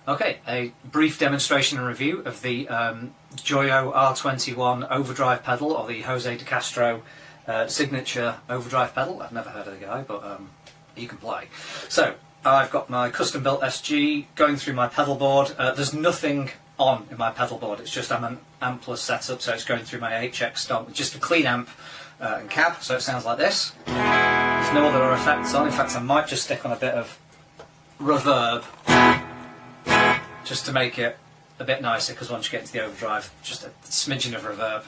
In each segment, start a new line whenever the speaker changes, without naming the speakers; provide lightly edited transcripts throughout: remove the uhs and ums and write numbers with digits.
Okay, a brief demonstration and review of the JOYO R21 overdrive pedal, or the Jose de Castro signature overdrive pedal. I've never heard of the guy, but he can play. So, I've got my custom built SG going through my pedal board. There's nothing on in my pedal board, it's just I'm an ampless setup, so it's going through my HX stomp with just a clean amp and cab, so it sounds like this. There's no other effects on. In fact, I might just stick on a bit of reverb just to make it a bit nicer, because once you get into the overdrive, just a smidgen of reverb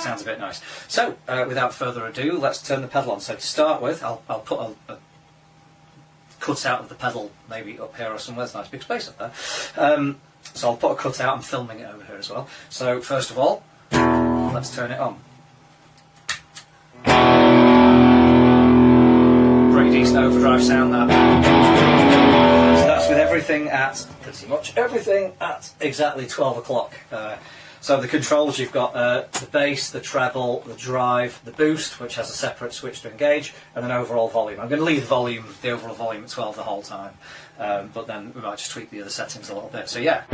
sounds a bit nice. So without further ado, let's turn the pedal on. So to start with, I'll put a cut out of the pedal maybe up here or somewhere. There's a nice big space up there, so I'll put a cut out. I'm filming it over here as well. So first of all, let's turn it on. Pretty decent overdrive sound, that. So that's with everything at, pretty much everything at exactly 12 o'clock. So the controls, you've got the bass, the treble, the drive, the boost, which has a separate switch to engage, and then overall volume. I'm going to leave the overall volume at 12 the whole time, but then we might just tweak the other settings a little bit. So yeah.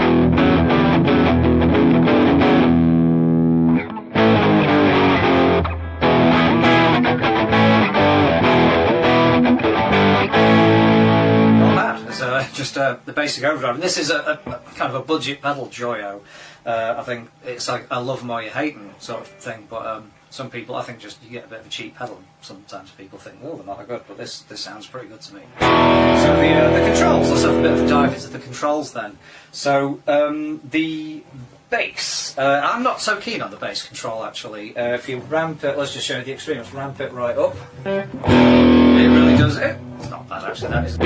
Just the basic overdrive, and this is a kind of a budget pedal JOYO. I think it's like a love 'em or you hate 'em sort of thing, but some people, I think, just you get a bit of a cheap pedal. Sometimes people think, oh, they're not that good, but this sounds pretty good to me. So the controls, let's have a bit of a dive into the controls then. So the bass, I'm not so keen on the bass control actually. If you ramp it, let's just show you the experience, ramp it right up, it really does it. It's not bad actually, that is.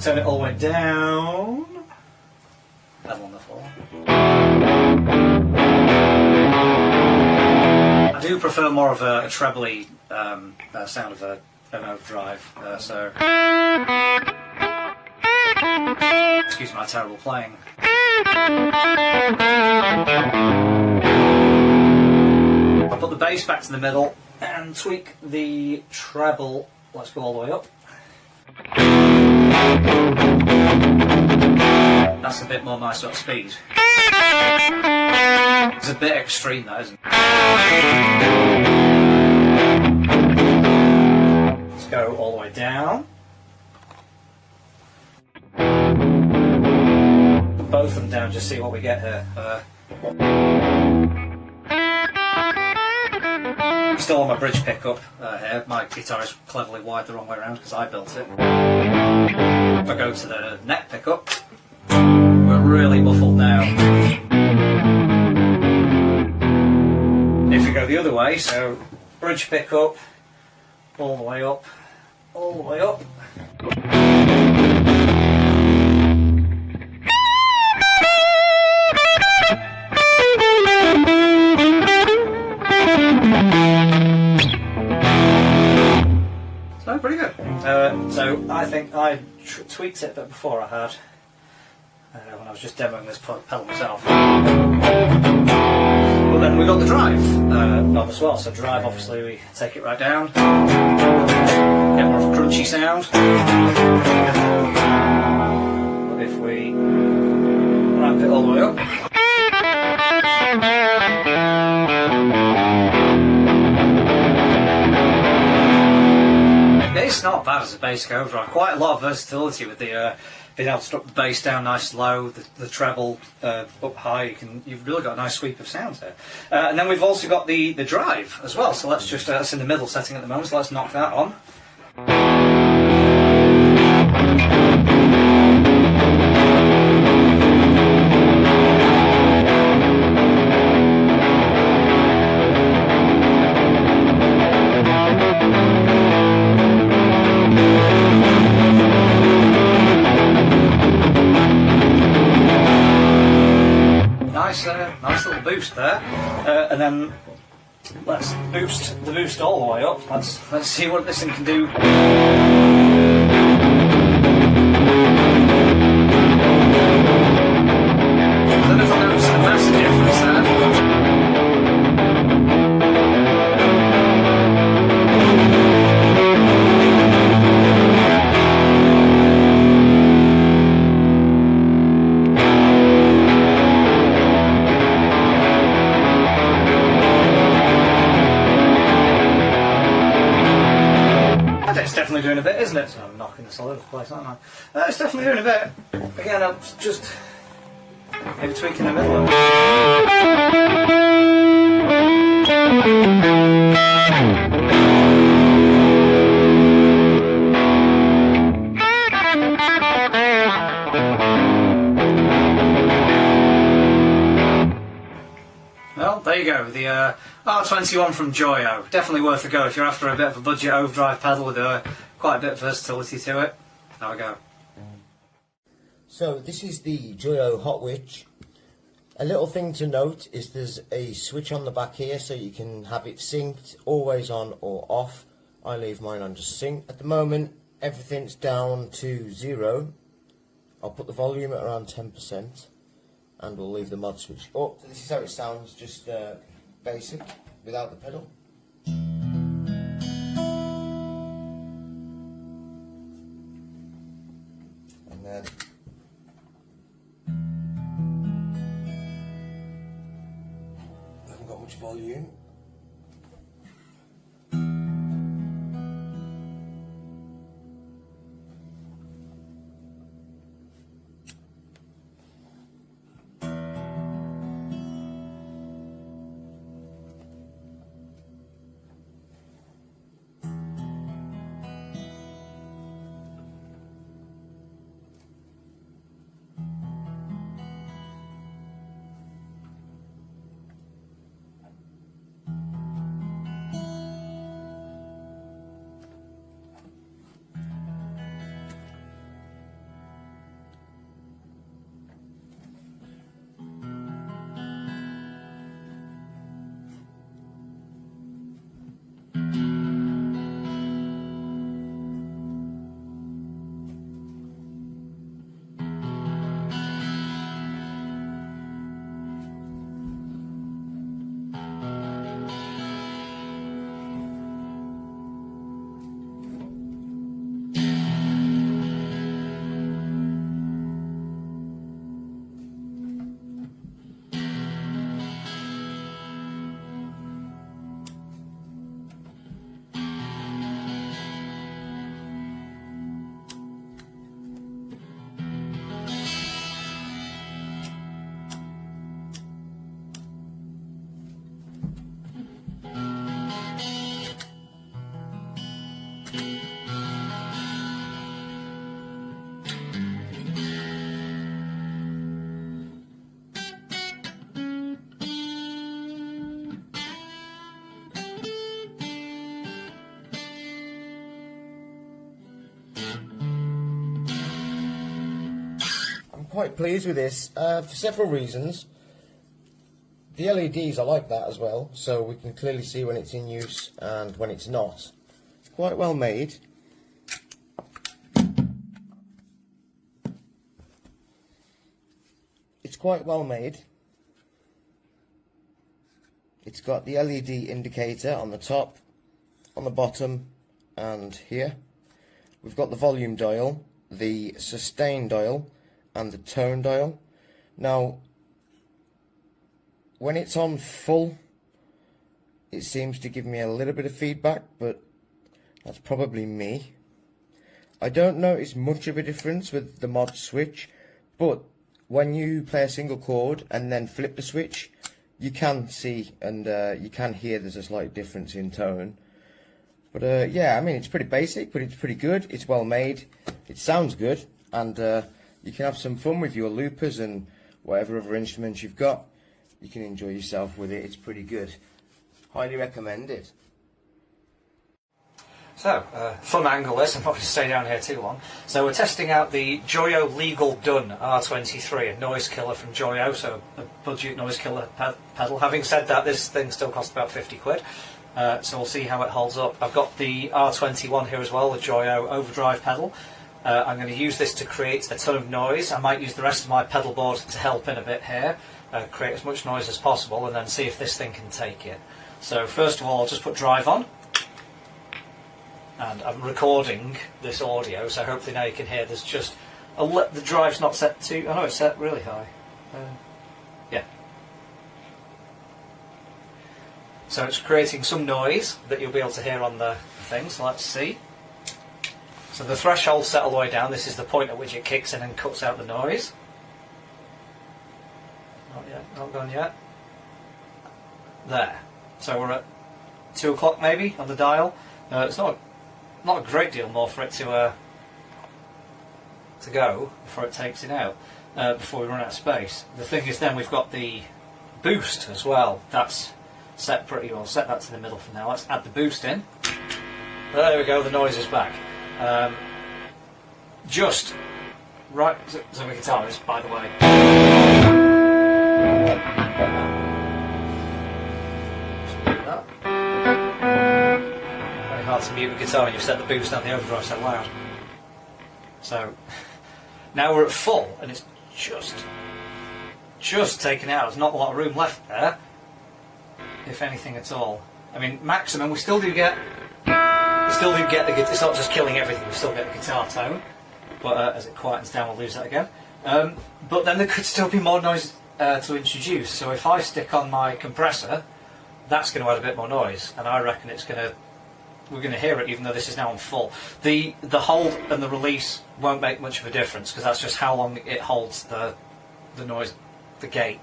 Turn it all the way down, pedal on the floor. I do prefer more of a trebly sound of an overdrive, so excuse my terrible playing. I'll put the bass back to the middle and tweak the treble. Let's go all the way up. That's a bit more my sort of speed. It's a bit extreme, that, isn't it? Let's go all the way down. Both of them down, just see what we get here. Still on my bridge pickup here. My guitar is cleverly wired the wrong way around because I built it. If I go to the neck pickup, we're really muffled now. If we go the other way, so bridge pickup, all the way up, all the way up. So pretty good. So I think I tweaked it a bit before I had when I was just demoing this pedal myself. Well, then we got the drive knob as well. So drive, obviously, we take it right down, get more of a crunchy sound. But if we ramp it all the way up. It's not bad as a basic overdrive. Quite a lot of versatility with the being able to drop the bass down nice low, the treble up high. You've really got a nice sweep of sounds there. And then we've also got the drive as well. So let's just that's in the middle setting at the moment. So let's knock that on. Nice little boost there, and then let's boost the boost all the way up. Let's see what this thing can do. isn't it? So I'm knocking this all over the place, aren't I? It's definitely doing a bit. Again, I'm just maybe tweaking the middle. Well, there you go, the R21 from JOYO. Definitely worth a go if you're after a bit of a budget overdrive pedal with quite a bit of versatility to it. There we go.
So this is the JOYO Hot Witch. A little thing to note is there's a switch on the back here so you can have it synced, always on or off. I leave mine on just sync. At the moment everything's down to 0. I'll put the volume at around 10%. And we'll leave the mod switch up. So this is how it sounds, just basic, without the pedal. And then I haven't got much volume. Quite pleased with this for several reasons. The LEDs, I like that as well, so we can clearly see when it's in use and when it's not. It's quite well made. It's quite well made. It's got the LED indicator on the top, on the bottom, and here. We've got the volume dial, the sustain dial, and the tone dial. Now, when it's on full, it seems to give me a little bit of feedback, but that's probably me. I don't notice much of a difference with the mod switch, but when you play a single chord and then flip the switch, you can see and you can hear there's a slight difference in tone. But yeah, I mean, it's pretty basic, but it's pretty good. It's well made, it sounds good, and you can have some fun with your loopers and whatever other instruments you've got. You can enjoy yourself with it. It's pretty good. Highly recommend it.
So, fun angle this, I'm not going to stay down here too long. So we're testing out the JOYO Legal Done R23, a noise killer from JOYO, so a budget noise killer pedal. Having said that, this thing still costs about 50 quid, so we'll see how it holds up. I've got the R21 here as well, the JOYO overdrive pedal. I'm going to use this to create a ton of noise. I might use the rest of my pedal board to help in a bit here, create as much noise as possible, and then see if this thing can take it. So first of all, I'll just put drive on. And I'm recording this audio, so hopefully now you can hear there's just the drive's not set to, oh no, it's set really high. Yeah. So it's creating some noise that you'll be able to hear on the thing, so let's see. So the threshold set all the way down. This is the point at which it kicks in and cuts out the noise. Not yet, not gone yet. There. So we're at 2 o'clock maybe on the dial. It's not a great deal more for it to go before it takes it out, before we run out of space. The thing is, then we've got the boost as well. That's set pretty well. Set that to the middle for now. Let's add the boost in. There we go. The noise is back. Just right, so we can tell this, by the way. Just mute that. Very hard to mute a guitar when you've set the boost and the overdrive so loud. So now we're at full, and it's just taken out. There's not a lot of room left there, if anything at all. I mean, maximum we still do get. The guitar. It's not just killing everything. We still get the guitar tone, but as it quietens down, we'll lose that again. But then there could still be more noise to introduce. So if I stick on my compressor, that's going to add a bit more noise, and I reckon we're going to hear it, even though this is now on full. The hold and the release won't make much of a difference, because that's just how long it holds the noise, the gate.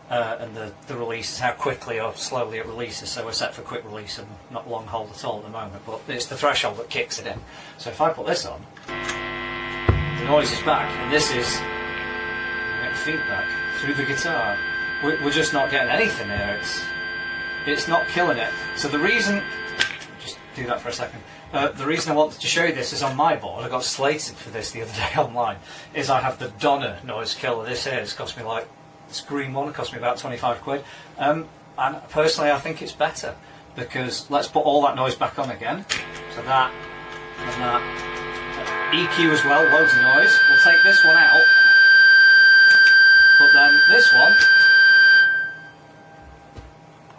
And the release is how quickly or slowly it releases, so we're set for quick release and not long hold at all at the moment, but it's the threshold that kicks it in. So if I put this on, the noise is back, and this is feedback through the guitar. We're just not getting anything here. It's not killing it. So the reason, just do that for a second, the reason I wanted to show you this is on my board. I got slated for this the other day online, is I have the Donner noise killer. This here, it's cost me like, this green one, it cost me about 25 quid. And personally I think it's better, because let's put all that noise back on again. So that, and that. EQ as well, loads of noise. We'll take this one out, but then this one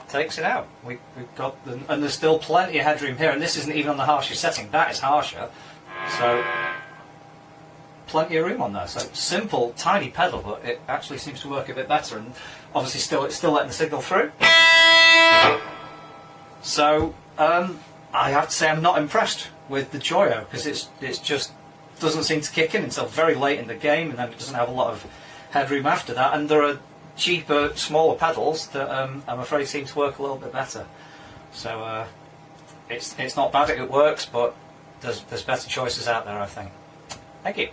takes it out. We've got and there's still plenty of headroom here, and this isn't even on the harshest setting, that is harsher. So plenty of room on there. So simple, tiny pedal, but it actually seems to work a bit better, and obviously it's still letting the signal through. So I have to say I'm not impressed with the JOYO, because it's just doesn't seem to kick in until very late in the game, and then it doesn't have a lot of headroom after that. And there are cheaper, smaller pedals that I'm afraid seem to work a little bit better. So it's not bad, it works, but there's better choices out there, I think. Thank you.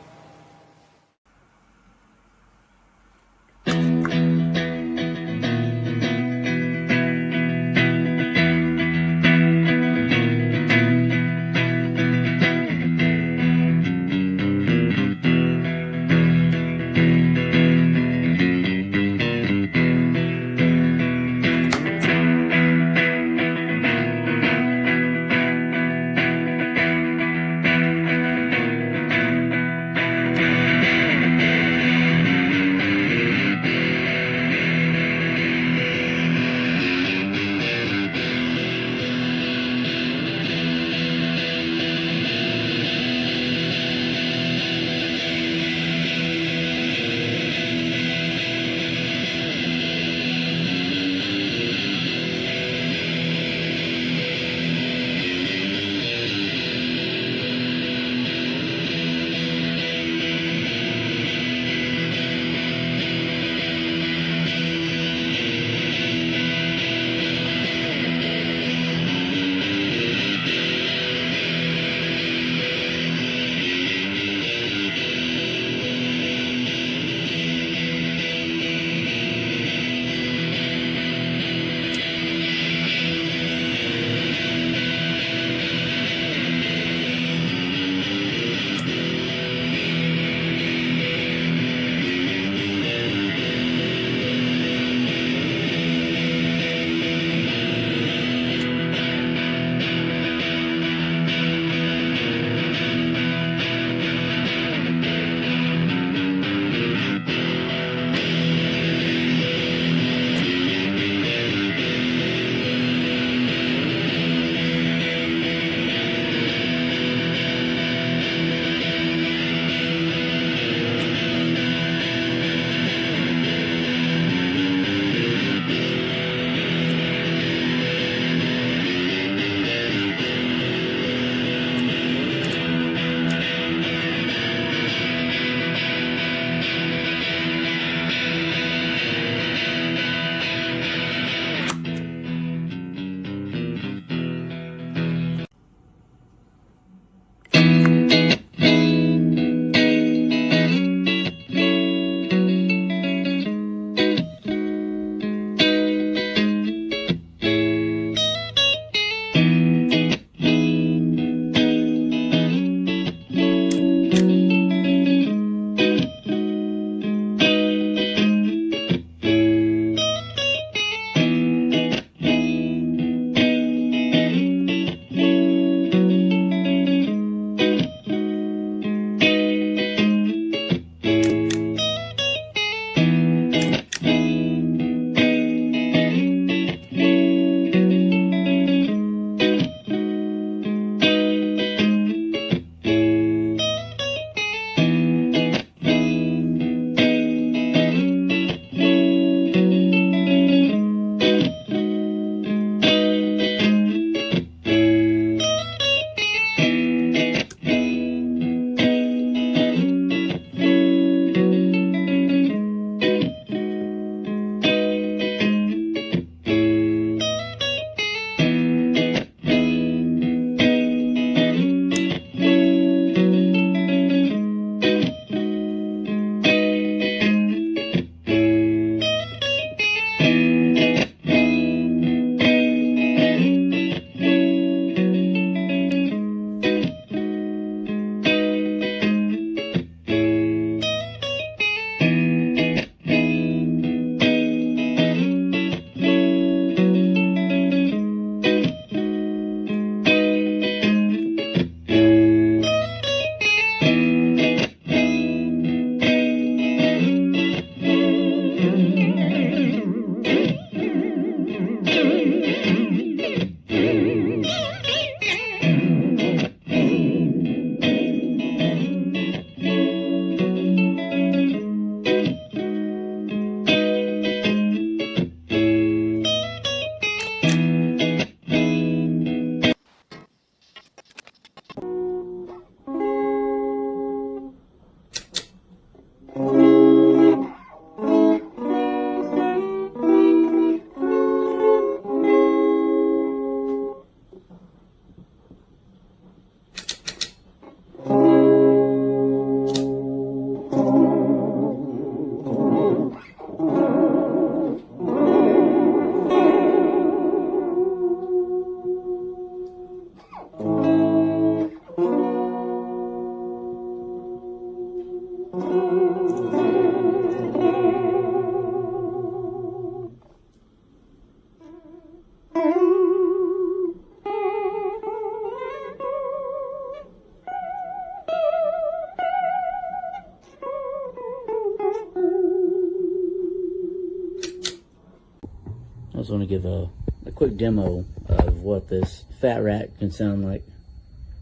I just want to give a quick demo of what this Fat Rat can sound like.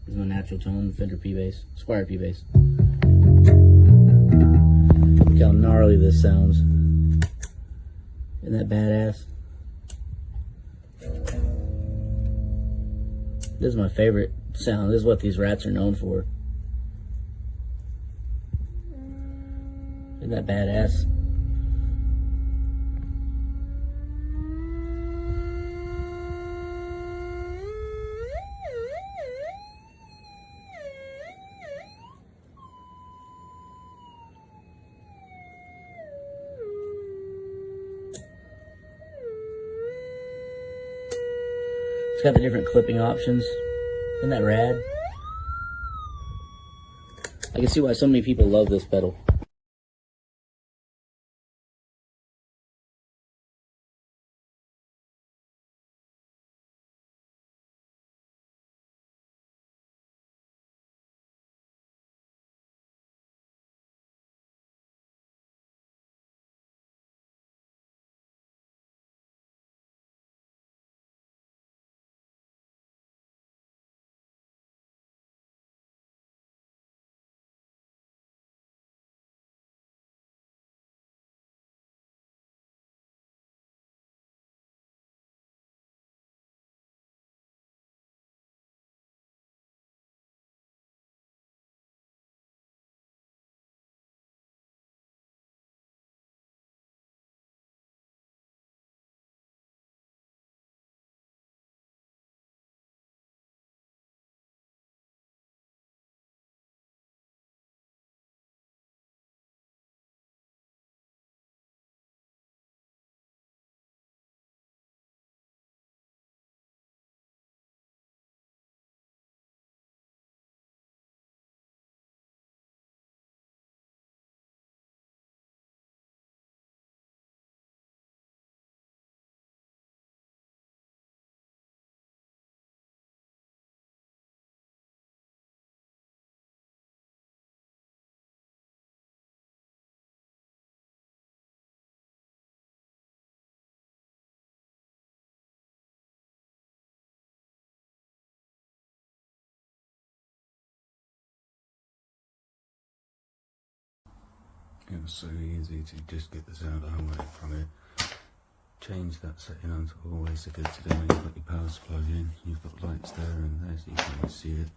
This is my natural tone, Fender P bass, Squire P bass. Look how gnarly this sounds. Isn't that badass? This is my favorite sound. This is what these rats are known for. Isn't that badass? It's got the different clipping options. Isn't that rad? I can see why so many people love this pedal.
It was so easy to just get the sound I wanted from it. Change that setting on to always a good to do when you've got your power supply in. You've got lights there and there so you can see it.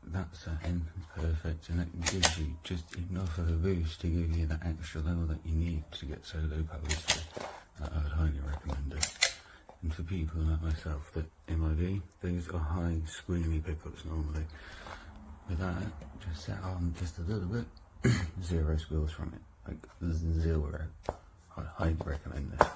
That setting is perfect and it gives you just enough of a boost to give you that extra level that you need to get solo power through. I would highly recommend it. And for people like myself that MIB, these are high squeamy pickups normally. With that, just set on just a little bit. Zero squeals from it, like zero. I highly recommend this.